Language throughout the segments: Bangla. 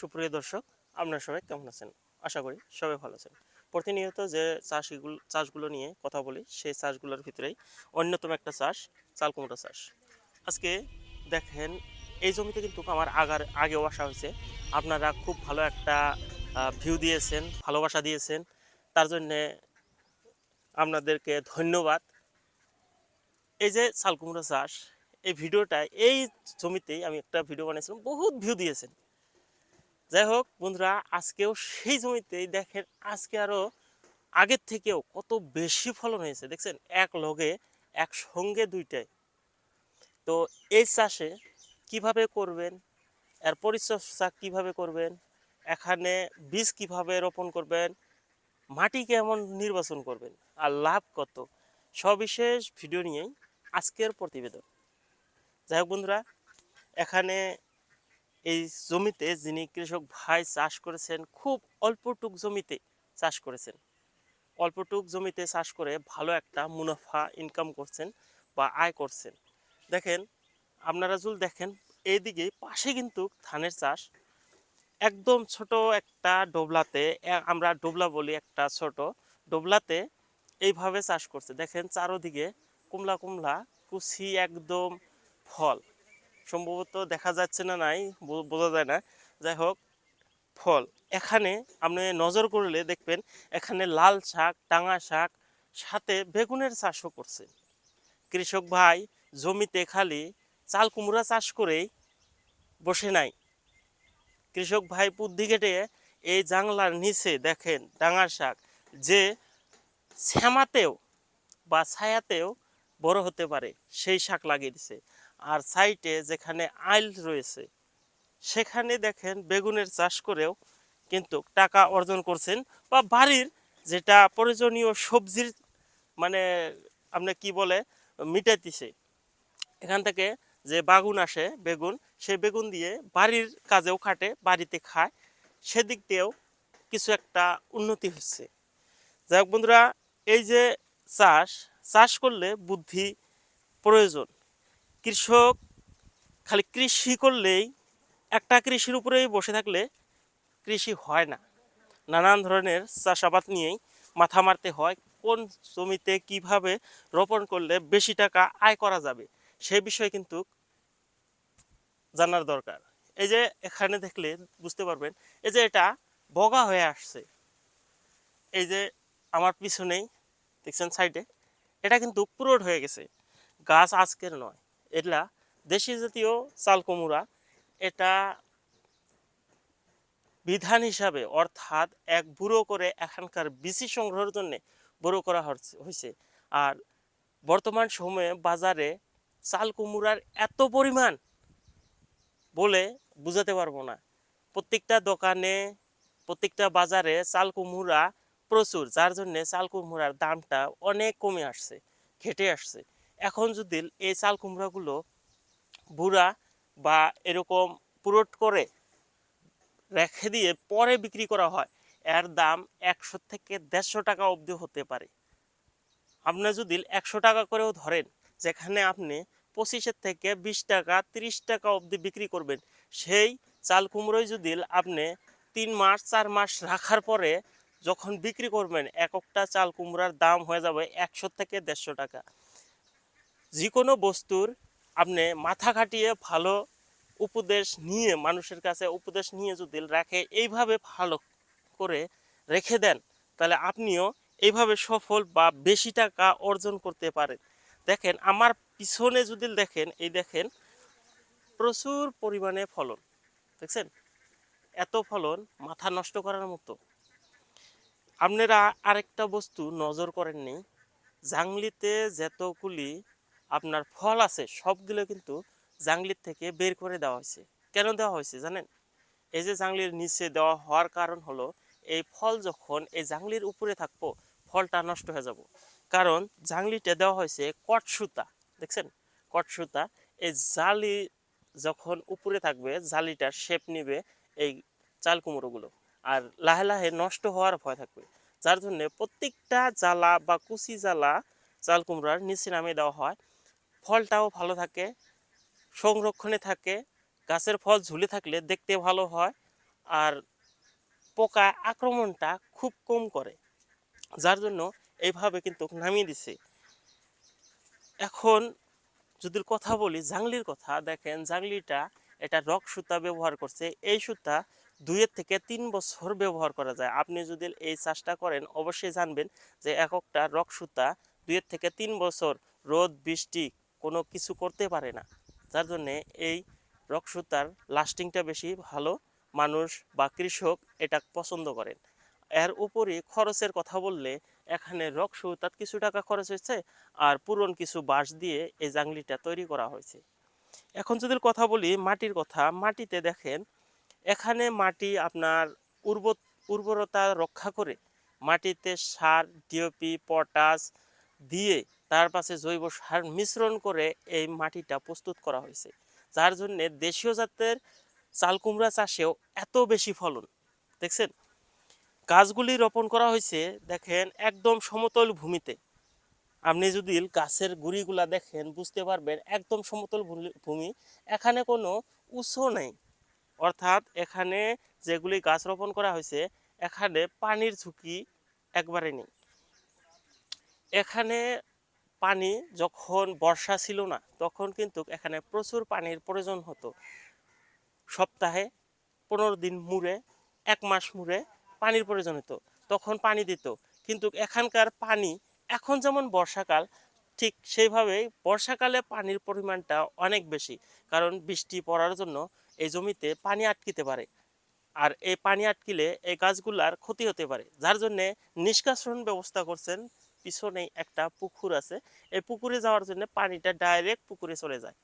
সুপ্রিয় দর্শক, আপনারা সবাই কেমন আছেন? আশা করি সবাই ভালো আছেন। প্রতিনিয়ত যে চাষগুলো নিয়ে কথা বলি, সেই চাষগুলোর ভিতরেই অন্যতম একটা চাষ চাল কুমড়া চাষ। আজকে দেখেন, এই জমিতে কিন্তু আমার আগেও আসা হয়েছে। আপনারা খুব ভালো একটা ভিউ দিয়েছেন, ভালোবাসা দিয়েছেন। তার জন্যে আপনাদেরকে ধন্যবাদ। এই যে চাল কুমড়া চাষ, এই ভিডিওটা এই জমিতেই আমি একটা ভিডিও বানিয়েছিলাম, বহুত ভিউ দিয়েছেন। যাই হোক বন্ধুরা, আজকেও সেই জমিতেই দেখেন, আজকে আরো আগের থেকেও কত বেশি ফলন হয়েছে। দেখছেন, এক লগে একসঙ্গে দুইটাই। তো এই চাষে কিভাবে করবেন, এর পরিচর্যা কিভাবে করবেন, এখানে বীজ কিভাবে রোপণ করবেন, মাটি কেমন নির্বাচন করবেন, আর লাভ কত, সবিশেষ ভিডিও নিয়েই আজকের প্রতিবেদন। যাই হোক বন্ধুরা, এখানে এই জমিতে যিনি কৃষক ভাই চাষ করেছেন, খুব অল্পটুক জমিতে চাষ করেছেন। অল্পটুক জমিতে চাষ করে ভালো একটা মুনাফা ইনকাম করছেন বা আয় করছেন। দেখেন, আপনারা যদি দেখেন, এইদিকে পাশে কিন্তু ধানের চাষ। একদম ছোট একটা ডোবলাতে, আমরা ডোবলা বলি, একটা ছোট ডোবলাতে এইভাবে চাষ করছে। দেখেন চারোদিকে কুমলা কুমলা কুচি একদম ফল, সম্ভবত দেখা যাচ্ছে না, নাই বোঝা যায় না। যাই হোক, ফল এখানে আপনি নজর করলে দেখবেন, এখানে লাল শাক, টাঙা শাক, সাথে বেগুনের চাষও করছে কৃষক ভাই। জমিতে খালি চাল কুমড়া চাষ করেই বসে নাই। কৃষক ভাই বুদ্ধি কেটে এই জাংলার নিচে দেখেন টাঙা শাক, যে শ্যামাতেও বা ছায়াতেও বড় হতে পারে, সেই শাক লাগিয়ে দিছে। আর সাইডে যেখানে আইল রয়েছে, সেখানে দেখেন বেগুনের চাষ করেও কিন্তু টাকা অর্জন করছেন, বা বাড়ির যেটা প্রয়োজনীয় সবজির, মানে আপনি কি বলে, মিটাইতেছে। এখান থেকে যে বাগুন আসে, বেগুন, সেই বেগুন দিয়ে বাড়ির কাজেও খাটে, বাড়িতে খায়, সেদিক দিয়েও কিছু একটা উন্নতি হচ্ছে। যাই হোক বন্ধুরা, এই যে চাষ চাষ করলে বুদ্ধি প্রয়োজন। কৃষক খালি কৃষি করলেই, একটা কৃষির উপরেই বসে থাকলে কৃষি হয় না। নানান ধরনের চাষাবাদ নিয়েই মাথা মারতে হয়, কোন জমিতে কিভাবে রোপণ করলে বেশি টাকা আয় করা যাবে, সে বিষয়ে কিন্তু জানার দরকার। এই যে এখানে দেখলে বুঝতে পারবেন, এই যে এটা বগা হয়ে আসছে, এই যে আমার পিছনেই দেখছেন সাইডে, এটা কিন্তু পুরোট হয়ে গেছে। গাছ আজকের নয়, এটা দেশি জাতীয় চাল কুমড়া। এটা বিধান হিসাবে, অর্থাৎ এক বুড়ো করে এখানকার বিচি সংগ্রহের জন্য বুড়ো করা হয়েছে। আর বর্তমান সময়ে বাজারে চাল কুমড়ার এত পরিমাণ বলে বুঝাতে পারবো না। প্রত্যেকটা দোকানে, প্রত্যেকটা বাজারে চাল কুমড়া প্রচুর, যার জন্য চাল কুমড়ার দামটা অনেক কমে আসছে, ঘেটে আসছে। এখন যদি এই চাল কুমড়াগুলো বুড়া বা এরকম পুরট করে রেখে দিয়ে পরে বিক্রি করা হয়, এর দাম 100 থেকে 150 টাকা অবধি হতে পারে। আপনি যদি 100 টাকা করেও ধরেন, যেখানে আপনি 25 থেকে 20 টাকা, 30 টাকা অবধি বিক্রি করবেন, সেই চাল কুমড়োই যদি আপনি 3 মাস 4 মাস রাখার পরে যখন বিক্রি করবেন, এক একটা চাল কুমড়ার দাম হয়ে যাবে 100 থেকে 150 টাকা। যে কোনো বস্তুর আপনি মাথা খাটিয়ে ভালো উপদেশ নিয়ে, মানুষের কাছে উপদেশ নিয়ে যদি রাখে, এইভাবে ভালো করে রেখে দেন, তাহলে আপনিও এইভাবে সফল বা বেশি টাকা অর্জন করতে পারেন। দেখেন আমার পিছনে যদি দেখেন, এই দেখেন প্রচুর পরিমাণে ফলন। দেখছেন, এত ফলন মাথা নষ্ট করার মতো। আপনারা আরেকটা বস্তু নজর করেননি, জাংলিতে যতগুলি আপনার ফল আছে, সবগুলো কিন্তু জাংলির থেকে বের করে দেওয়া হয়েছে। কেন দেওয়া হয়েছে জানেন? এই যে জাংলির নিচে দেওয়া হওয়ার কারণ হলো, এই ফল যখন এই জাংলির উপরে থাকবো, ফলটা নষ্ট হয়ে যাব। কারণ জাংলিটা দেওয়া হয়েছে কট সুতা। দেখছেন, কট সুতা। এই জালি যখন উপরে থাকবে, জালিটার শেপ নিবে এই চাল কুমড়োগুলো, আর লাহে লাহে নষ্ট হওয়ার ভয় থাকবে। যার জন্য প্রত্যেকটা জ্বালা বা কুচি জ্বালা চাল কুমড়ার নিচে নামিয়ে দেওয়া হয়। ফলটাও ভালো থাকে, সংরক্ষণে থাকে। গাছের ফল ঝুলে থাকলে দেখতে ভালো হয়, আর পোকা আক্রমণটা খুব কম করে, যার জন্য এইভাবে কিন্তু নামিয়ে দিছে। এখন যদি কথা বলি জাংলির কথা, দেখেন জাংলিটা এটা রক সুতা ব্যবহার করছে। এই সুতা 2 থেকে 3 বছর ব্যবহার করা যায়। আপনি যদি এই চাষটা করেন অবশ্যই জানবেন যে একটা রক সুতা 2 থেকে 3 বছর রোদ বৃষ্টি কোনো কিছু করতে পারে না, যার জন্যে এই রক সুতার লাস্টিংটা বেশি ভালো। মানুষ বা কৃষক এটা পছন্দ করেন। এর উপরে খরচের কথা বললে এখানে রক সুতাত কিছু টাকা খরচ হয়েছে, আর পুরন কিছু বাঁশ দিয়ে এই জাংলিটা তৈরি করা হয়েছে। এখন যদি কথা বলি মাটির কথা, মাটিতে দেখেন এখানে মাটি আপনার উর্বরতা রক্ষা করে মাটিতে সার ডিএপি পটাশ দিয়ে তার পাশে জৈব সার মিশ্রণ করে এই মাটিটা প্রস্তুত করা হয়েছে, যার জন্যে দেশীয় জাতের চাল কুমড়া চাষেও এত বেশি ফলন। দেখছেন গাছগুলি রোপণ করা হয়েছে দেখেন একদম সমতল ভূমিতে। আপনি যদি গাছের গুড়িগুলা দেখেন বুঝতে পারবেন একদম সমতল ভূমি, এখানে কোনো উৎস নেই। অর্থাৎ এখানে যেগুলি গাছ রোপণ করা হয়েছে এখানে পানির ঝুঁকি একবারে নেই। এখানে পানি যখন বর্ষা ছিল না তখন কিন্তু এখানে প্রচুর পানির প্রয়োজন হতো। সপ্তাহে 15 দিন মুড়ে 1 মাস মুড়ে পানির প্রয়োজন হতো, তখন পানি দিত। কিন্তু এখানকার পানি এখন যেমন বর্ষাকাল ঠিক সেইভাবেই বর্ষাকালে পানির পরিমাণটা অনেক বেশি, কারণ বৃষ্টি পড়ার জন্য এই জমিতে পানি আটকিতে পারে। আর এই পানি আটকিলে এই গাছগুলার ক্ষতি হতে পারে, যার জন্যে নিষ্কাশন ব্যবস্থা করছেন। পিছনেই একটা পুকুর আছে, এই পুকুরে যাওয়ার জন্য পানিটা ডাইরেক্ট পুকুরে চলে যায়।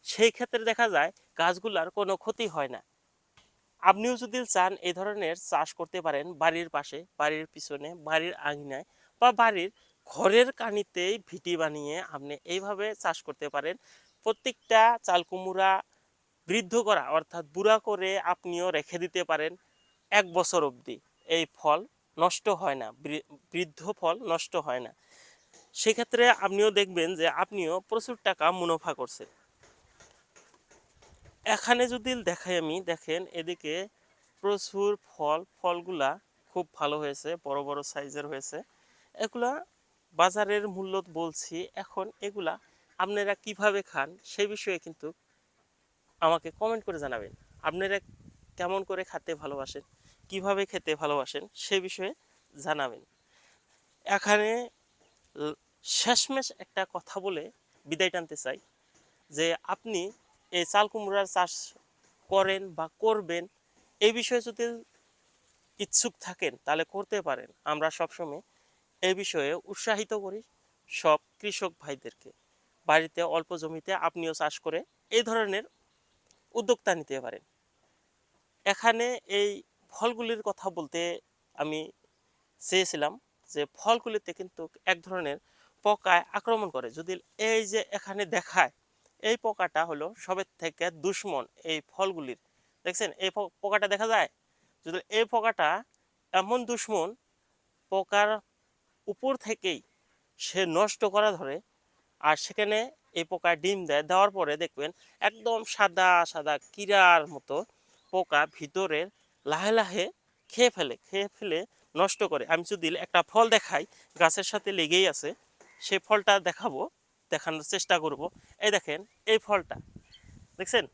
সেই ক্ষেত্রে দেখা যায় গাছগুলার কোনো ক্ষতি হয় না। আপনিও যদি চান এই ধরনের চাষ করতে পারেন বাড়ির পাশে, বাড়ির পিছনে, বাড়ির আঙিনায় বা বাড়ির ঘরের কানিতেই ভিটি বানিয়ে আপনি এইভাবে চাষ করতে পারেন। প্রত্যেকটা চাল কুমড়া বৃদ্ধ করা অর্থাৎ বুড়া করে আপনিও রেখে দিতে পারেন 1 বছর অবধি। এই ফল নষ্ট হয় না, বৃদ্ধ ফল নষ্ট হয় না। সেক্ষেত্রে আপনিও দেখবেন যে আপনিও প্রচুর টাকা মুনাফা করছেন। এখানে যদি দেখাই আমি, দেখেন এদিকে প্রচুর ফলগুলা খুব ভালো হয়েছে, বড় বড় সাইজের হয়েছে। এগুলা বাজারের মূল্য বলছি। এখন এগুলা আপনারা কিভাবে খান সেই বিষয়ে কিন্তু আমাকে কমেন্ট করে জানাবেন। আপনারা কেমন করে খেতে ভালোবাসেন, কিভাবে খেতে ভালোবাসেন সে বিষয়ে জানাবেন। এখানে শেষমেশ একটা কথা বলে বিদায় টানতে চাই যে আপনি এই চাল কুমড়ার চাষ করেন বা করবেন, এই বিষয়ে যদি ইচ্ছুক থাকেন তাহলে করতে পারেন। আমরা সবসময় এই বিষয়ে উৎসাহিত করি সব কৃষক ভাইদেরকে। বাড়িতে অল্প জমিতে আপনিও চাষ করে এই ধরনের উদ্যোক্তা নিতে পারেন। এখানে এই ফলগুলির কথা বলতে আমি চেয়েছিলাম যে ফলগুলিতে কিন্তু এক ধরনের পোকায় আক্রমণ করে। যদি এই যে এখানে দেখায় এই পোকাটা হলো সবের থেকে দুশ্মন এই ফলগুলির। দেখছেন এই পোকাটা দেখা যায়, যদি এই পোকাটা এমন দুশ্মন, পোকার উপর থেকেই সে নষ্ট করা ধরে। আর সেখানে এই পোকা ডিম দেয়, দেওয়ার পরে দেখবেন একদম সাদা সাদা কিরার মতো পোকা ভিতরের লাহে লাহে খেয়ে ফেলে নষ্ট করে। আমি যদি একটা ফল দেখাই গাছের সাথে লেগেই আছে, সেই ফলটা দেখানোর চেষ্টা করব। এই দেখেন এই ফলটা দেখছেন,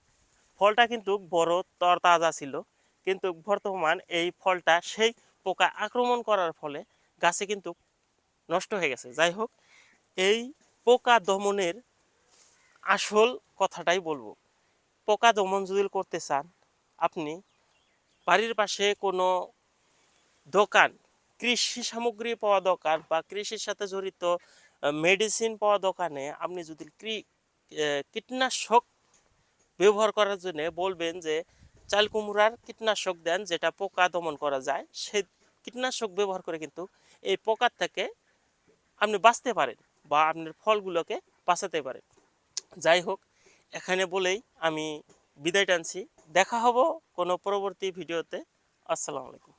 ফলটা কিন্তু বড় তরতাজা ছিল, কিন্তু বর্তমান এই ফলটা সেই পোকা আক্রমণ করার ফলে গাছে কিন্তু নষ্ট হয়ে গেছে। যাই হোক, এই পোকা দমনের আসল কথাটাই বলবো। পোকা দমন যদি করতে চান আপনি বাড়ির পাশে কোনো দোকান, কৃষি সামগ্রী পাওয়া দোকান বা কৃষির সাথে জড়িত মেডিসিন পাওয়া দোকানে আপনি যদি কীটনাশক ব্যবহার করার জন্য বলবেন যে চাল কুমড়ার কীটনাশক দেন যেটা পোকা দমন করা যায়, সেই কীটনাশক ব্যবহার করে কিন্তু এই পোকার থেকে আপনি বাঁচতে পারেন বা আপনার ফলগুলোকে বাঁচাতে পারেন। যাই হোক, এখানে বলেই আমি বিদায় টানছি। দেখা হব কোনো পরবর্তী ভিডিওতে। আসসালামু আলাইকুম।